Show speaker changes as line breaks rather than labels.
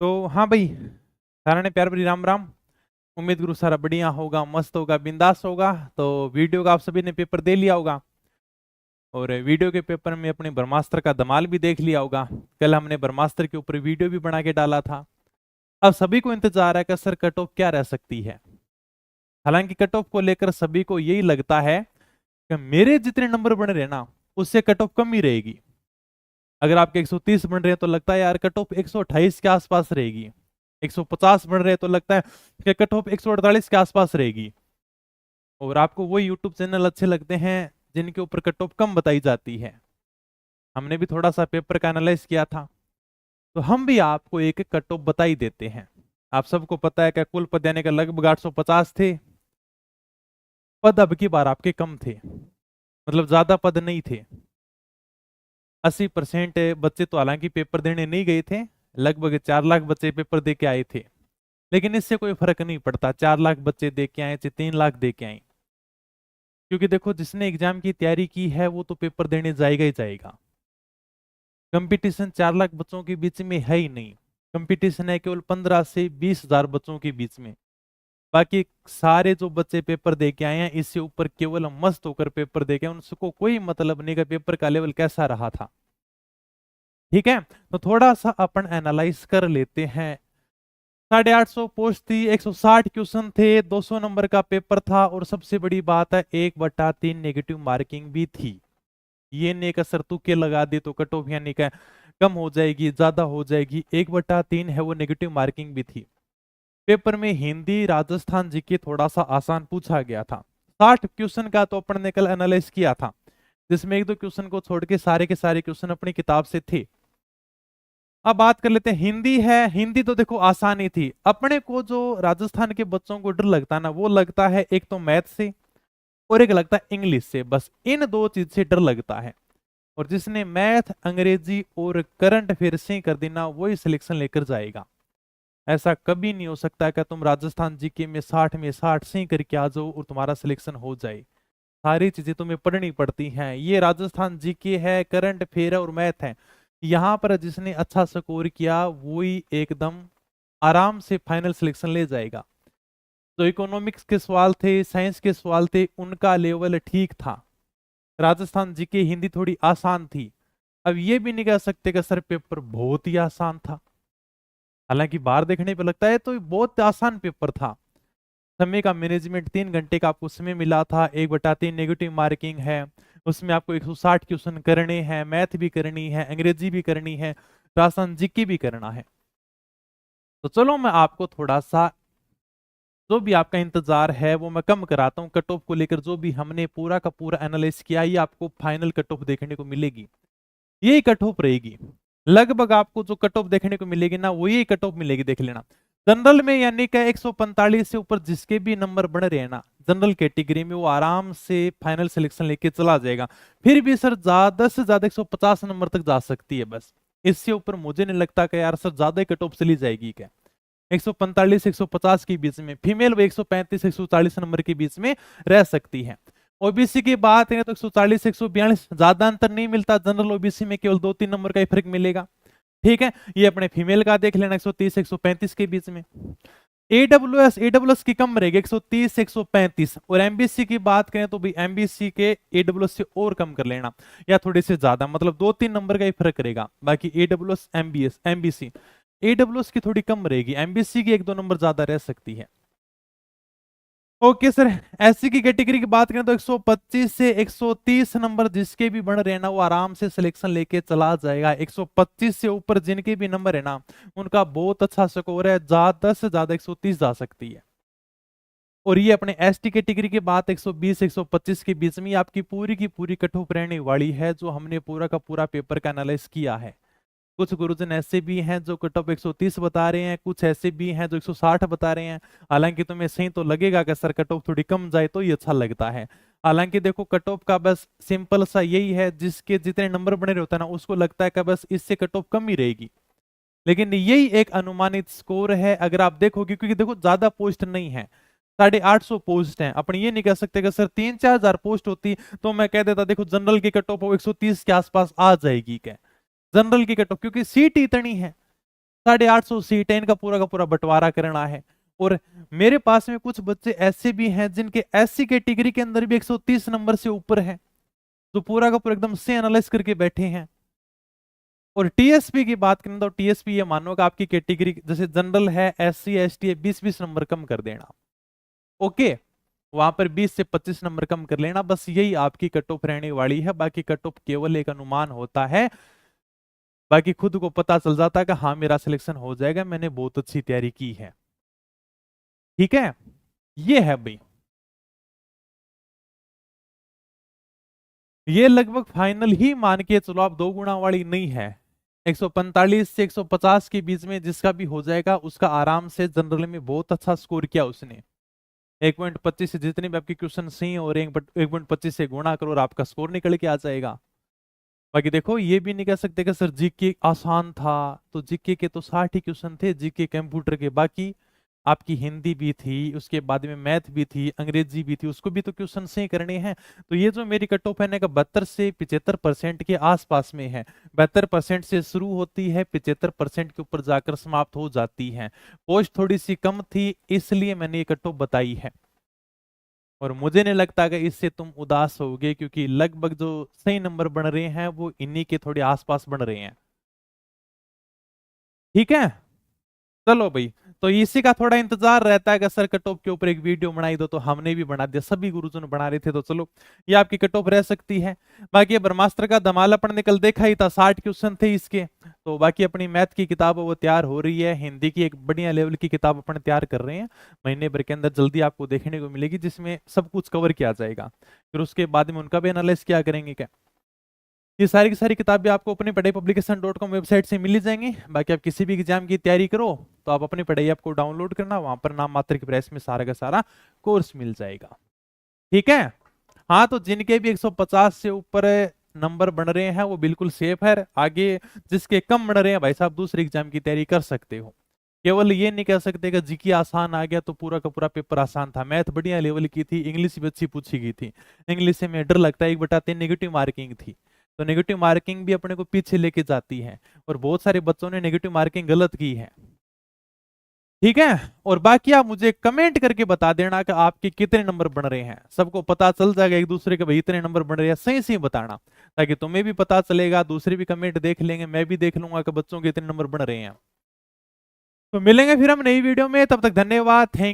तो हाँ भाई, सारा ने प्यार भरी राम राम। उम्मीद करूँ सारा बढ़िया होगा, मस्त होगा, बिंदास होगा। तो वीडियो का आप सभी ने पेपर दे लिया होगा, और वीडियो के पेपर में अपने ब्रह्मास्त्र का धमाल भी देख लिया होगा। कल हमने ब्रह्मास्त्र के ऊपर वीडियो भी बना के डाला था। अब सभी को इंतजार है कि सर कट ऑफ क्या रह सकती है। हालांकि कट ऑफ को लेकर सभी को यही लगता है कि मेरे जितने नंबर बन रहे हैं ना, उससे कट ऑफ कम ही रहेगी। अगर आपके 130 बन रहे हैं तो लगता है यार कट ऑफ 128 के आसपास रहेगी। 150 बन रहे हैं तो लगता है कि कट ऑफ 148 के आसपास रहेगी। और आपको वो यूट्यूब चैनल अच्छे लगते हैं जिनके ऊपर कट ऑफ कम बताई जाती है। हमने भी थोड़ा सा पेपर का एनालाइज किया था, तो हम भी आपको एक एक कट ऑफ बता ही देते हैं। आप सबको पता है कि कुल पद यानी का लगभग 850 थे। पद अब की बार आपके कम थे, मतलब ज्यादा पद नहीं थे। 80% बच्चे तो हालांकि पेपर देने नहीं गए थे। लगभग 4 लाख बच्चे पेपर दे के आए थे। लेकिन इससे कोई फर्क नहीं पड़ता, 4 लाख बच्चे दे के आए चाहे 3 लाख दे के आए। क्योंकि देखो, जिसने एग्जाम की तैयारी की है वो तो पेपर देने जाएगा ही जाएगा। कंपटीशन 4 लाख बच्चों के बीच में है ही नहीं। कंपटीशन है केवल 15 से 20 हजार बच्चों के बीच में। बाकी सारे जो बच्चे पेपर दे के आए हैं, इससे ऊपर केवल मस्त होकर पेपर दे के आए, उनको कोई मतलब नहीं का पेपर का लेवल कैसा रहा था। ठीक है, तो थोड़ा सा अपन एनालाइज कर लेते हैं। 850 पोस्ट थी, 160 क्वेश्चन थे, 200 नंबर का पेपर था, और सबसे बड़ी बात है 1/3 नेगेटिव मार्किंग भी थी। ये नहीं का सर तुक्के लगा दी तो कट ऑफ यानी का कम हो जाएगी, ज्यादा हो जाएगी। 1/3 है वो नेगेटिव मार्किंग भी थी। पेपर में हिंदी राजस्थान जीके थोड़ा सा आसान पूछा गया था। 60 क्वेश्चन का तो अपन ने कल एनालाइज किया था, जिसमें एक दो क्वेश्चन को छोड़ के सारे क्वेश्चन अपनी किताब से थे। अब बात कर लेते हैं हिंदी है। हिंदी तो देखो आसानी थी। अपने को जो राजस्थान के बच्चों को डर लगता है ना, वो लगता है एक तो मैथ से और एक लगता है इंग्लिश से। बस इन दो चीज से डर लगता है। और जिसने मैथ, अंग्रेजी और करंट अफेयर से कर देना, वही सिलेक्शन लेकर जाएगा। ऐसा कभी नहीं हो सकता कि तुम राजस्थान जीके में 60 में 60 से करके आ जाओ और तुम्हारा सिलेक्शन हो जाए। सारी चीजें तुम्हें पढ़नी पड़ती हैं। ये राजस्थान जीके है, करंट अफेयर है और मैथ है। यहाँ पर जिसने अच्छा स्कोर किया वही एकदम आराम से फाइनल सिलेक्शन ले जाएगा। जो इकोनॉमिक्स के सवाल थे, साइंस के सवाल थे, उनका लेवल ठीक था। राजस्थान जीके हिंदी थोड़ी आसान थी। अब ये भी नहीं कह सकते कि सर पेपर बहुत ही आसान था। हालांकि बाहर देखने पे लगता है तो ये बहुत आसान पेपर था। समय का मैनेजमेंट, 3 घंटे का आपको समय मिला था, 1/3 नेगेटिव मार्किंग है। उसमें आपको 160 क्वेश्चन करने हैं, मैथ भी करनी है, अंग्रेजी भी करनी है, राजस्थान जीके भी करना है। तो चलो मैं आपको थोड़ा सा जो भी आपका इंतजार है वो मैं कम कराता हूँ। कट ऑफ को लेकर जो भी हमने पूरा का पूरा एनालाइज किया, ये आपको फाइनल कट ऑफ देखने को मिलेगी। यही कट ऑफ रहेगी। लगभग आपको जो कट ऑफ देखने को मिलेगी ना, वो यही कट ऑफ मिलेगी, देख लेना। जनरल में यानी कि 145 से ऊपर जिसके भी नंबर बन रहे हैं ना, जनरल कैटेगरी में, वो आराम से फाइनल सिलेक्शन लेके चला जाएगा। फिर भी सर ज्यादा से ज्यादा 150 नंबर तक जा सकती है बस। इससे ऊपर मुझे नहीं लगता कि यार सर ज्यादा कट ऑफ चली जाएगी क्या। 145 150 के बीच में, फीमेल वो 135 140 नंबर के बीच में रह सकती है। ओबीसी की बात है तो 140 142 ज्यादा अंतर नहीं मिलता। जनरल ओबीसी में केवल 2-3 नंबर का ही फर्क मिलेगा। ठीक है, ये अपने फीमेल का देख लेना, 130 135 के बीच में। एडब्ल्यूएस की कम रहेगी, 130 135। और एमबीसी की बात करें तो भाई एमबीसी के एडब्ल्यूएस से और कम कर लेना, या थोड़े से ज्यादा, मतलब 2-3 नंबर का ही फर्क रहेगा। बाकी एडब्ल्यूएस एमबीएस एमबीसी, एडब्ल्यूएस की थोड़ी कम रहेगी, एमबीसी की 1-2 नंबर ज्यादा रह सकती है। ओके सर, एससी की कैटेगरी की बात करें तो 125 से 130 नंबर जिसके भी बन रहे हैं ना, वो आराम से सिलेक्शन लेके चला जाएगा। 125 से ऊपर जिनके भी नंबर है ना, उनका बहुत अच्छा स्कोर है, ज्यादा से ज्यादा 130 जा सकती है। और ये अपने एसटी कैटेगरी की बात 120 125 के बीच में आपकी पूरी की पूरी कट ऑफ रहने वाली है, जो हमने पूरा का पूरा पेपर का एनालाइज किया है। कुछ गुरुजन ऐसे भी हैं जो कट ऑफ 130 बता रहे हैं, कुछ ऐसे भी हैं जो 160 बता रहे हैं। हालांकि तुम्हें सही तो लगेगा कि सर कट ऑफ थोड़ी कम जाए तो ये अच्छा लगता है। हालांकि देखो, कट ऑफ का बस सिंपल सा यही है, जिसके जितने नंबर बने रहते हैं ना, उसको लगता है कि बस इससे कट ऑफ कम ही रहेगी। लेकिन यही एक अनुमानित स्कोर है। अगर आप देखोगे, क्योंकि देखो ज्यादा पोस्ट नहीं है, 850 पोस्ट हैं। अपन ये नहीं कह सकते कि सर 3-4 हजार पोस्ट होती तो मैं कह देता देखो जनरल की कट ऑफ 130 के आसपास आ जाएगी क्या। जनरल की कट ऑफ क्योंकि सीट इतनी है, 850 सीट है, इनका पूरा का पूरा बंटवारा करना है। और मेरे पास में कुछ बच्चे ऐसे भी हैं जिनके एससी कैटेगरी के अंदर भी 130 नंबर से ऊपर है, तो पूरा का पूरा एकदम से एनालाइज करके बैठे हैं। और टीएसपी की बात करें तो टीएसपी ये मानो कि आपकी कैटेगरी जैसे जनरल है, एससी एसटी है, 20-20 नंबर कम कर देना, ओके, वहां पर 20 से 25 नंबर कम कर लेना, बस यही आपकी कट ऑफ रहने वाली है। बाकी कट ऑफ केवल एक अनुमान होता है, बाकी खुद को पता चल जाता है कि हाँ मेरा सिलेक्शन हो जाएगा, मैंने बहुत अच्छी तैयारी की है। ठीक है, ये है भाई, ये लगभग फाइनल ही मान के चलो आप, 2 गुना वाली नहीं है। 145 से 150 के बीच में जिसका भी हो जाएगा उसका आराम से, जनरल में बहुत अच्छा स्कोर किया उसने। 1.25 से जितने भी आपके क्वेश्चन सही हो रहे हैं 1.25 से गुणा करो और आपका स्कोर निकल के आ जाएगा। बाकी देखो ये भी नहीं कह सकते कि सर जीके आसान था, तो जीके के तो 60 ही क्वेश्चन थे जीके कंप्यूटर के, बाकी आपकी हिंदी भी थी, उसके बाद में मैथ भी थी, अंग्रेजी भी थी, उसको भी तो क्वेश्चन से ही करने हैं। तो ये जो मेरी कट ऑफ है ना 72 से 75% के आसपास में है। 72% से शुरू होती है, 75% के ऊपर जाकर समाप्त हो जाती है। पोस्ट थोड़ी सी कम थी इसलिए मैंने ये कट ऑफ बताई है, और मुझे नहीं लगता कि इससे तुम उदास होगे, क्योंकि लगभग जो सही नंबर बन रहे हैं वो इन्हीं के थोड़े आसपास बन रहे हैं। ठीक है, चलो भाई, तो इसी का थोड़ा इंतजार रहता है कि सर कट ऑफ के ऊपर एक वीडियो बनाई दो, तो हमने भी बना दिया, सभी गुरुजन बना रहे थे, तो चलो ये आपकी कट ऑफ रह सकती है। बाकी ब्रह्मास्त्र का धमाल अपन ने कल देखा ही था, 60 क्वेश्चन थे इसके। तो बाकी अपनी मैथ की किताब वो तैयार हो रही है, हिंदी की एक बढ़िया लेवल की किताब अपन तैयार कर रहे हैं, महीने भर के अंदर जल्दी आपको देखने को मिलेगी, जिसमें सब कुछ कवर किया जाएगा। फिर उसके बाद में उनका भी एनालाइज क्या करेंगे क्या। ये सारी की सारी किताबें आपको अपने पढ़ाईpublication.com वेबसाइट से मिल ही जाएंगी। बाकी आप किसी भी एग्जाम की तैयारी करो तो आप अपनी पढ़ाई आपको डाउनलोड करना, वहां पर नाम मात्र की प्राइस में सारा का सारा कोर्स मिल जाएगा। ठीक है, हाँ, तो जिनके भी 150 से ऊपर नंबर बन रहे हैं वो बिल्कुल सेफ है। आगे जिसके कम बन रहे हैं भाई साहब दूसरे एग्जाम की तैयारी कर सकते हो। केवल ये नहीं कह सकते कि जीके आसान आ गया तो पूरा का पूरा पेपर आसान था। मैथ बढ़िया लेवल की थी, इंग्लिश भी अच्छी पूछी गई थी, इंग्लिश से में डर लगता है 1/3 नेगेटिव मार्किंग थी, तो नेगेटिव मार्किंग भी अपने को पीछे लेके जाती है, और बहुत सारे बच्चों ने नेगेटिव मार्किंग गलत की है। ठीक है, और बाकी आप मुझे कमेंट करके बता देना कि आपके कितने नंबर बन रहे हैं, सबको पता चल जाएगा एक दूसरे के, भाई इतने नंबर बन रहे हैं, सही सही बताना, ताकि तुम्हें भी पता चलेगा, दूसरे भी कमेंट देख लेंगे, मैं भी देख लूंगा कि बच्चों के इतने नंबर बन रहे हैं। तो मिलेंगे फिर हम नई वीडियो में, तब तक धन्यवाद, थैंक